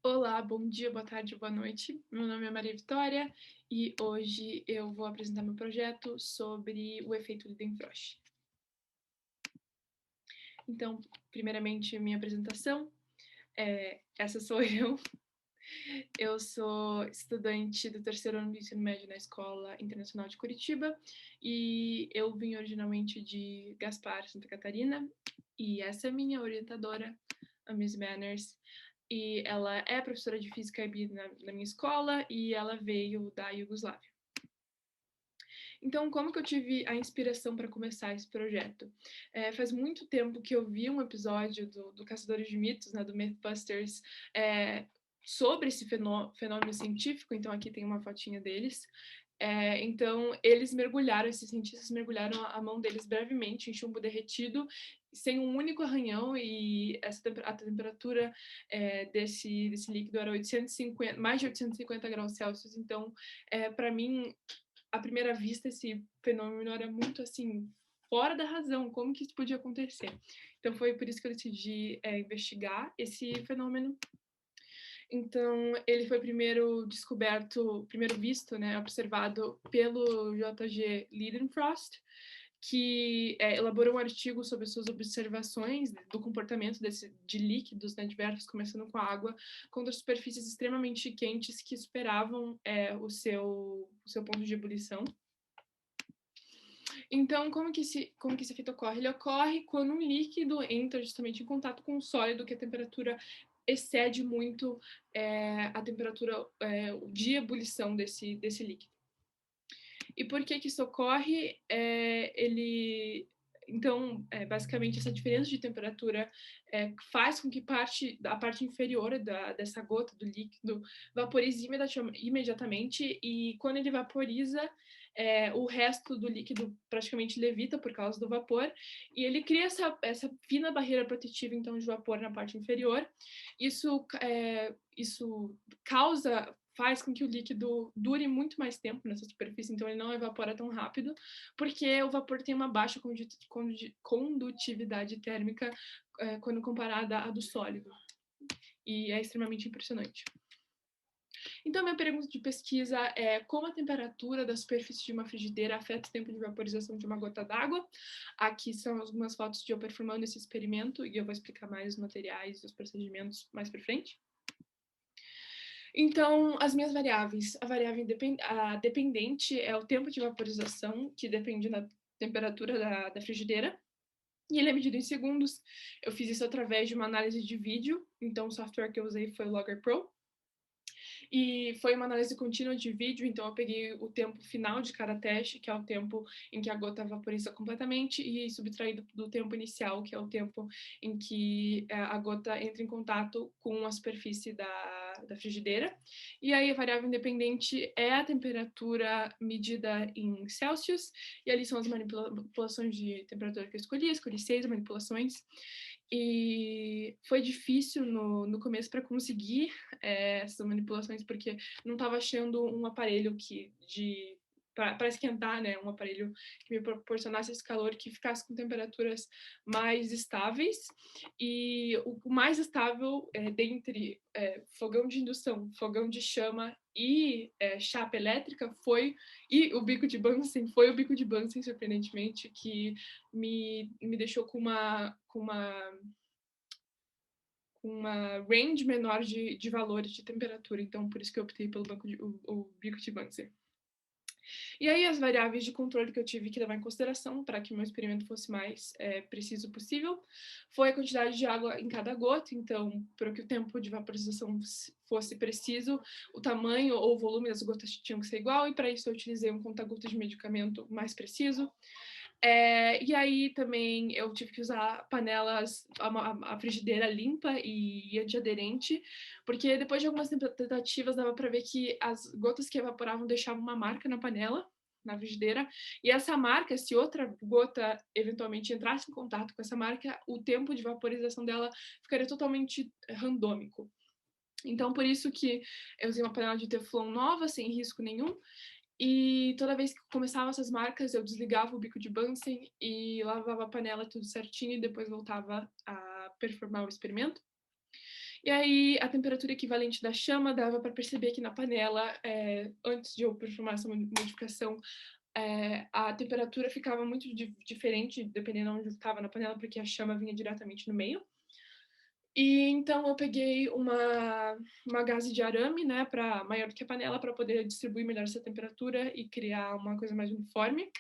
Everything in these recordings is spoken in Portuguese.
Olá, bom dia, boa tarde, boa noite. Meu nome é Maria Vitória e hoje eu vou apresentar meu projeto sobre o efeito Lidenfrost. Então, primeiramente, minha apresentação. Essa sou eu. Eu sou estudante do terceiro ano do ensino médio na Escola Internacional de Curitiba e eu vim originalmente de Gaspar, Santa Catarina, e essa é minha orientadora, a Miss Manners, e ela é professora de física e bio na minha escola e ela veio da Iugoslávia. Então, como que eu tive a inspiração para começar esse projeto? Faz muito tempo que eu vi um episódio do Caçadores de Mitos, né, do Mythbusters, sobre esse fenômeno científico, então aqui tem uma fotinha deles. Então, esses cientistas mergulharam a mão deles brevemente em chumbo derretido, sem um único arranhão, e a temperatura desse líquido era 850, mais de 850 graus Celsius. Então, para mim, à primeira vista, esse fenômeno era muito assim, fora da razão, como que isso podia acontecer? Então, foi por isso que eu decidi investigar esse fenômeno. Então, ele foi primeiro visto, né, observado pelo J.G. Lidenfrost, que elaborou um artigo sobre suas observações do comportamento de líquidos, né, diversos, começando com a água, contra superfícies extremamente quentes que superavam o seu ponto de ebulição. Então, como que esse efeito ocorre? Ele ocorre quando um líquido entra justamente em contato com um sólido, que a temperatura excede muito a temperatura de ebulição desse líquido. E por que isso ocorre? Então, basicamente, essa diferença de temperatura faz com que a parte inferior dessa gota do líquido vaporize imediatamente, e quando ele vaporiza, o resto do líquido praticamente levita por causa do vapor, e ele cria essa fina barreira protetiva, então, de vapor na parte inferior. Isso faz com que o líquido dure muito mais tempo nessa superfície, então ele não evapora tão rápido, porque o vapor tem uma baixa condutividade térmica quando comparada à do sólido, e é extremamente impressionante. Então, minha pergunta de pesquisa é como a temperatura da superfície de uma frigideira afeta o tempo de vaporização de uma gota d'água. Aqui são algumas fotos de eu performando esse experimento, e eu vou explicar mais os materiais e os procedimentos mais para frente. Então, as minhas variáveis. A dependente é o tempo de vaporização, que depende da temperatura da frigideira, e ele é medido em segundos. Eu fiz isso através de uma análise de vídeo, então o software que eu usei foi o Logger Pro. E foi uma análise contínua de vídeo, então eu peguei o tempo final de cada teste, que é o tempo em que a gota vaporiza completamente, e subtraí do tempo inicial, que é o tempo em que a gota entra em contato com a superfície da frigideira. E aí a variável independente é a temperatura medida em Celsius, e ali são as manipulações de temperatura que eu escolhi 6 manipulações. E foi difícil no começo para conseguir essas manipulações, porque não estava achando um aparelho para esquentar, né, um aparelho que me proporcionasse esse calor, que ficasse com temperaturas mais estáveis. E o mais estável dentre fogão de indução, fogão de chama e chapa elétrica e o bico de Bunsen, foi o bico de Bunsen, surpreendentemente, que me deixou com uma range menor de valores de temperatura, então por isso que eu optei pelo o bico de Bunsen. E aí as variáveis de controle que eu tive que levar em consideração para que o meu experimento fosse mais preciso possível foi a quantidade de água em cada gota, então para que o tempo de vaporização fosse preciso, o tamanho ou o volume das gotas tinham que ser igual, e para isso eu utilizei um conta-gotas de medicamento mais preciso. E aí também eu tive que usar panelas, a frigideira limpa e antiaderente, porque depois de algumas tentativas dava para ver que as gotas que evaporavam deixavam uma marca na panela, na frigideira, e essa marca, se outra gota eventualmente entrasse em contato com essa marca, o tempo de vaporização dela ficaria totalmente randômico. Então, por isso que eu usei uma panela de Teflon nova, sem risco nenhum, e toda vez que começava essas marcas, eu desligava o bico de Bunsen e lavava a panela tudo certinho, e depois voltava a performar o experimento. E aí, a temperatura equivalente da chama dava para perceber que na panela, antes de eu performar essa modificação, a temperatura ficava muito diferente, dependendo de onde estava na panela, porque a chama vinha diretamente no meio. E então eu peguei uma gaze de arame, né, maior do que a panela, para poder distribuir melhor essa temperatura e criar uma coisa mais uniforme.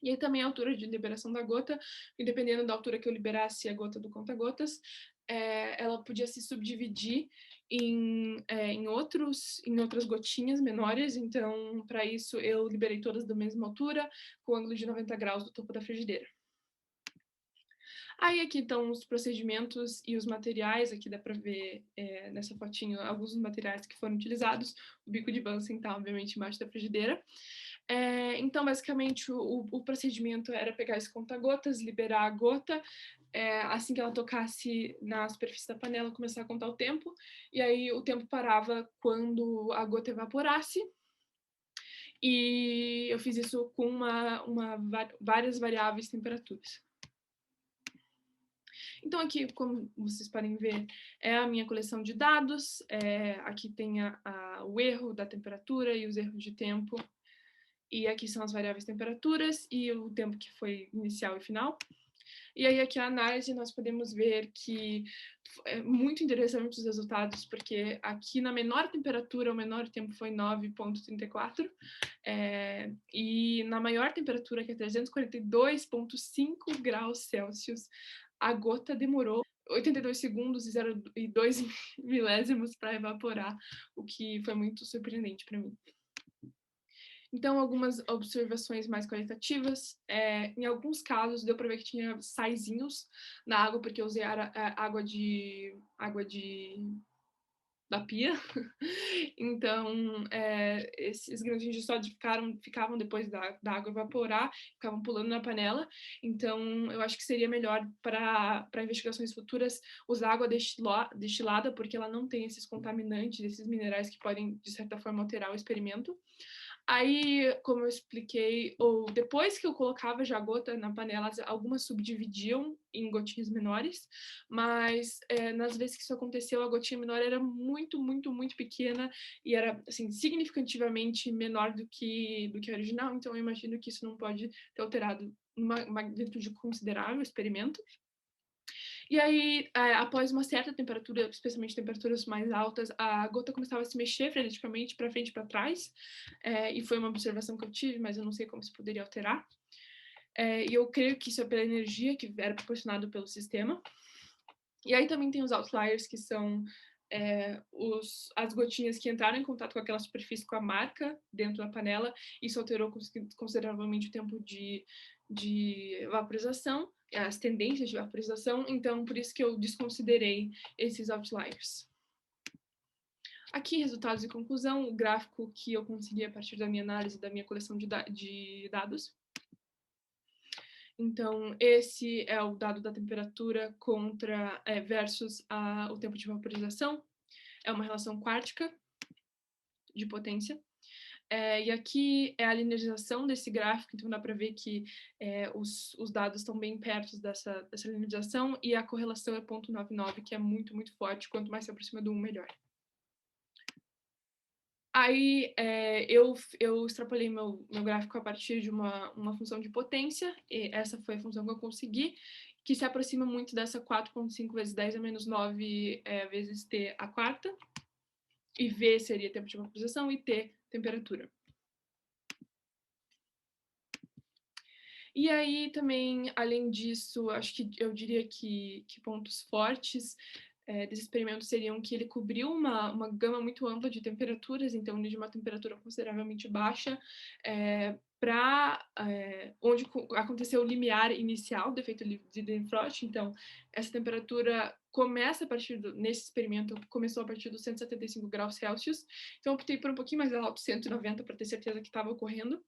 E aí também a altura de liberação da gota, e dependendo da altura que eu liberasse a gota do conta-gotas, ela podia se subdividir em outras gotinhas menores. Então, para isso, eu liberei todas da mesma altura, com ângulo de 90 graus do topo da frigideira. Aí aqui estão os procedimentos e os materiais, aqui dá para ver nessa fotinho alguns dos materiais que foram utilizados. O bico de Bunsen está, obviamente, embaixo da frigideira. Então, basicamente, o procedimento era pegar esse conta-gotas, liberar a gota, assim que ela tocasse na superfície da panela, começar a contar o tempo, e aí o tempo parava quando a gota evaporasse. E eu fiz isso com várias variáveis temperaturas. Então, aqui, como vocês podem ver, é a minha coleção de dados. Aqui tem o erro da temperatura e os erros de tempo. E aqui são as variáveis temperaturas e o tempo que foi inicial e final. E aí aqui a análise nós podemos ver que é muito interessante os resultados, porque aqui na menor temperatura o menor tempo foi 9,34, e na maior temperatura, que é 342,5 graus Celsius, a gota demorou 82 segundos e 0,2 milésimos para evaporar, o que foi muito surpreendente para mim. Então, algumas observações mais qualitativas. Em alguns casos, deu para ver que tinha saizinhos na água, porque eu usei água da pia. Então, esses grãozinhos de soda ficavam depois da água evaporar, ficavam pulando na panela. Então, eu acho que seria melhor para investigações futuras usar água destilada, porque ela não tem esses contaminantes, esses minerais que podem, de certa forma, alterar o experimento. Aí, como eu expliquei, depois que eu colocava já a gota na panela, algumas subdividiam em gotinhas menores, mas nas vezes que isso aconteceu, a gotinha menor era muito, muito, muito pequena e era, assim, significativamente menor do que a original. Então, eu imagino que isso não pode ter alterado uma magnitude considerável o experimento. E aí, após uma certa temperatura, especialmente temperaturas mais altas, a gota começava a se mexer freneticamente para frente e para trás. E foi uma observação que eu tive, mas eu não sei como isso poderia alterar. E eu creio que isso é pela energia que era proporcionada pelo sistema. E aí também tem os outliers, que são as gotinhas que entraram em contato com aquela superfície com a marca dentro da panela. Isso alterou consideravelmente o tempo de vaporização, as tendências de vaporização. Então, por isso que eu desconsiderei esses outliers. Aqui, resultados e conclusão, o gráfico que eu consegui a partir da minha análise, da minha coleção de dados. Então, esse é o dado da temperatura versus o tempo de vaporização. É uma relação quártica de potência. E aqui é a linearização desse gráfico, então dá para ver que os dados estão bem perto dessa linearização, e a correlação é 0,99, que é muito, muito forte. Quanto mais se aproxima do 1, melhor. Aí eu extrapolei meu gráfico a partir de uma função de potência, e essa foi a função que eu consegui, que se aproxima muito dessa 4,5 vezes 10 a menos 9 vezes t a quarta, e V seria tempo de vaporização e T, temperatura. E aí também, além disso, acho que eu diria que pontos fortes desse experimento seriam que ele cobriu uma gama muito ampla de temperaturas, então de uma temperatura consideravelmente baixa, para onde aconteceu o limiar inicial do efeito de Lindenfrost. Então, essa temperatura começa nesse experimento, começou a partir dos 175 graus Celsius. Então, eu optei por um pouquinho mais alto, 190, para ter certeza que estava ocorrendo.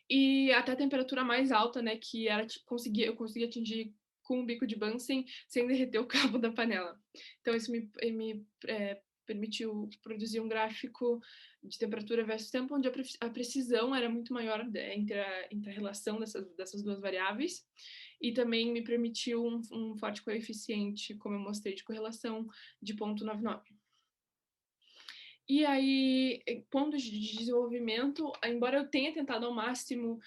E até a temperatura mais alta, né, que era eu consegui atingir com o bico de Bunsen sem derreter o cabo da panela. Então, isso me permitiu produzir um gráfico de temperatura versus tempo, onde a precisão era muito maior entre a relação dessas duas variáveis. e também me permitiu um forte coeficiente, como eu mostrei, de correlação de 0,99. E aí, pontos de desenvolvimento, embora eu tenha tentado ao máximo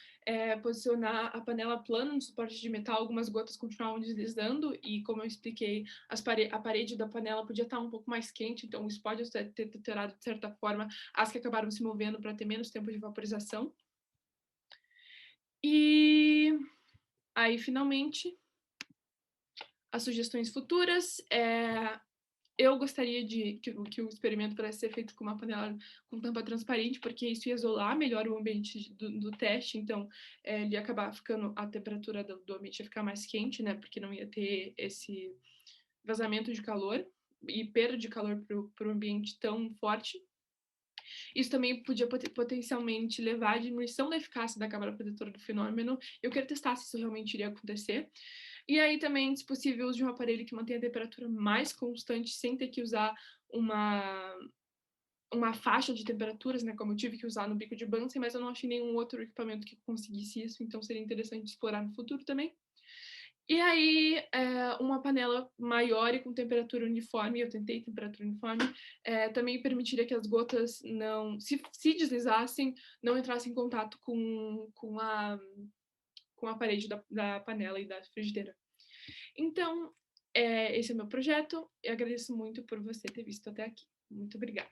posicionar a panela plana no suporte de metal, algumas gotas continuavam deslizando, e como eu expliquei, a parede da panela podia estar um pouco mais quente, então isso pode ter deteriorado, de certa forma, as que acabaram se movendo para ter menos tempo de vaporização. E aí, finalmente, as sugestões futuras. Eu gostaria que o experimento pudesse ser feito com uma panela com tampa transparente, porque isso ia isolar melhor o ambiente do teste, então ele ia acabar ficando, a temperatura do ambiente ia ficar mais quente, né, porque não ia ter esse vazamento de calor e perda de calor para o ambiente tão forte. Isso também podia potencialmente levar à diminuição da eficácia da camada protetora do fenômeno. Eu quero testar se isso realmente iria acontecer. E aí também, se possível, o uso de um aparelho que mantenha a temperatura mais constante, sem ter que usar uma faixa de temperaturas, né, como eu tive que usar no bico de Bunsen, mas eu não achei nenhum outro equipamento que conseguisse isso, então seria interessante explorar no futuro também. E aí, uma panela maior e com temperatura uniforme, eu tentei temperatura uniforme, também permitiria que as gotas não, se deslizassem, não entrassem em contato com a parede da panela e da frigideira. Então, esse é o meu projeto. Eu agradeço muito por você ter visto até aqui. Muito obrigada.